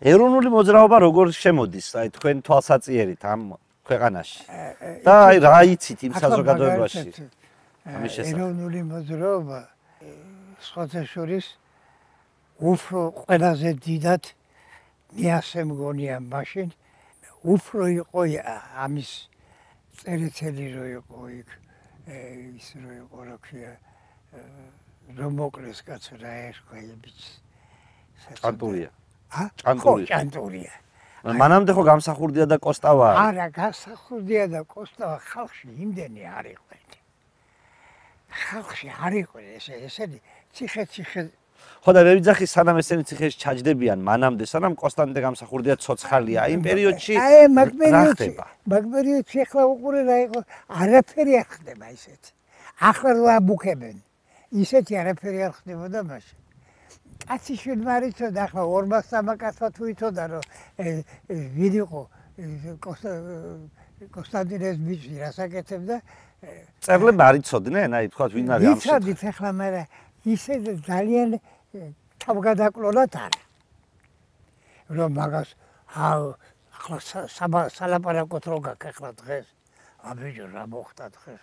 ეროვნული მოძრაობა როგორ შემოდის, აი თქვენ თვალსაწიერით ამ ქვეყანაში? და აი რა იცით იმ საზოგადოებაში? ამის შესახებ. ეროვნული მოძრაობა სხვათა შორის უფრო ყველაზე დიდად მე ასე მგონია მაშინ უფრო იყო ამის წერეთელი რო იყო იქ ის რო იყო რა ქვია რომ მოკლეს კაცო რა ერქვა იბიც ჭანტურია. ჭანტურია. მანამდე ხო გამსახურდია და კოსტავა? არა, გამსახურდია და კოსტავა ხალხში იმდენი არ იყვნენ. ხალხში არ იყვნენ ესენი ციხე ხო და მე ვიძახი სანამ ესენი ციხეში ჩაჯდებიან მანამდე სანამ კონსტანტინე გამსახურდია ცოცხალია იმ პერიოდში მაგ პერიოდში ახლა უყურე რა იყო არაფერი არ ხდება ისეთ ახლა რა ბუქებენ ისეთი არაფერი არ ხდებოდა მაშინ კაციშვილ მარიცოდა ახლა 200-300 კაცმა თუ იცოდა რომ ვინ იყო კონსტანტინეს ბიჭი რასაკეთებდა წერლები არ იცოდნენ აი თქვა ვინ არის ამ შემთხვევაში იცოდით ახლა მაგრამ ისე ძალიან თავგადაკლონად არის რომ მაგას ახლა სალაპარაკოთ რო გაქვს ახლა დღეს აბიჯო რა მოხდა დღეს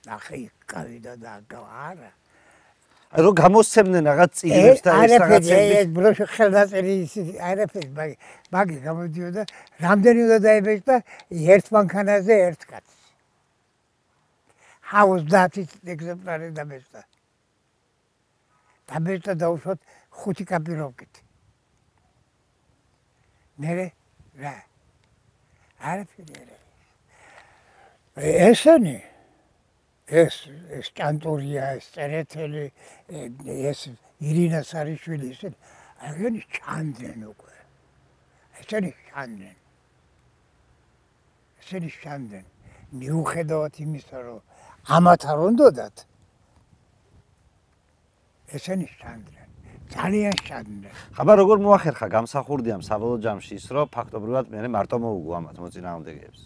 ნახე კავიდა და არა რო გამოსცემდნენ რაღაც წიგნებს და ეს რაღაცები ეს ბროშური ხელნაწერი არაფერი მაგი გამოდიოდა რამდენი უნდა დაებეჭდა ერთ მანქანაზე ერთ კაცს ჰაუს დათით ეგზემპლარი დამეჭდა დამეჭდა დაუშვათ 5 კაპიროვკით მერე რა არაფერი ესენი ეს ჭანტურია ეს წერეთელი ეს ირინა სარიშვილი ესენი ჩანდნენ უკვე ესენი ჩანდნენ მიუხედავად იმისა რომ ამათ არ უნდათ ესენი ჩანდნენ ძალიან ჩანდნენ ხაბა როგორ მოახერხა გამსახურდიამ საბოლოო ჯამში ის რომ ფაქტობრივად მე მარტო მოუგო ამათ მოწინააღმდეგეებს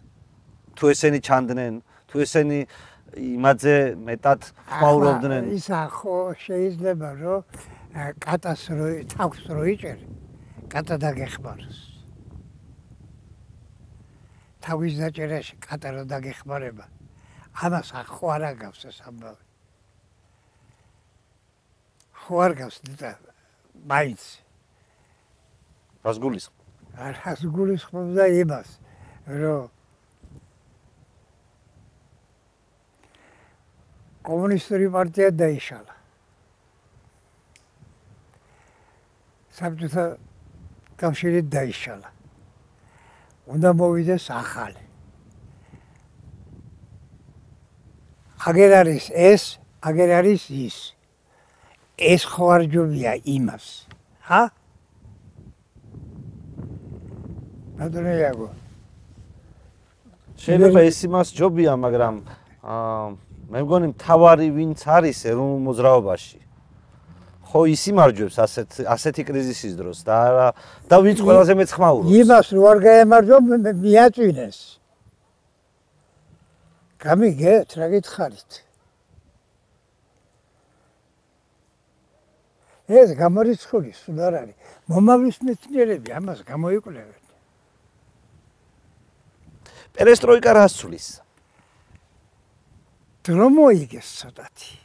თუ ესენი ჩანდნენ თუ ესენი იმაძე მეტად ხმაურობდნენ ისა ხო შეიძლება რომ კატას რო თავს რო იჭერ კატა დაგეხმაროს თავის დაჭერაში კატა რო დაგეხმარება ამას ხო არ აგავს ეს ამბავი ხო არ გავს და მაინც რას გულისხმობდა იმას რომ კომუნისტური პარტია დაიშალა. საბჭოთა კავშირი დაიშალა. უნდა მოვიდეს ახალი. აგერ არის ეს, აგერ არის ის. ეს ხო არ ჯობია იმას. ჰა? ბატონო იაგო. შეიძლება ეს იმას ჯობია, მაგრამ მე მგონი მთავარი ვინც არის ეროვნულ მოძრაობაში ხო ის იმარჯვებს ასეთი კრიზისის დროს და ვინც ყველაზე მეც ხმაურობს იმას რო არ გაემარჯვა მიაწვინეს გამიგეთ რა გითხარით ეს გამორიცხული სულ არ არის მომავლის მეცნიერები ამას გამოიკვლევენ პერესტროიკა რას ცulis რომ მოიგეს ცოტათი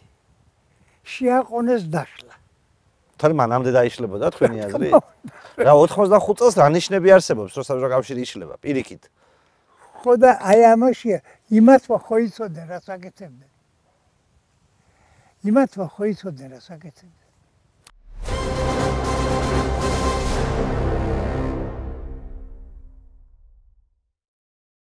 შეაყონეს დაშლა თორემ მანამდე დაიშლებოდა თქვენი აზრი რა 85 წელს რა ნიშნები არსებობს რომ საბჭოთა კავშირი იშლება პირიქით ხო და აი ამაშია იმათმა ხო იცოდნენ რა საკეთებდნენ იმათმა ხო იცოდნენ რა საკეთებდნენ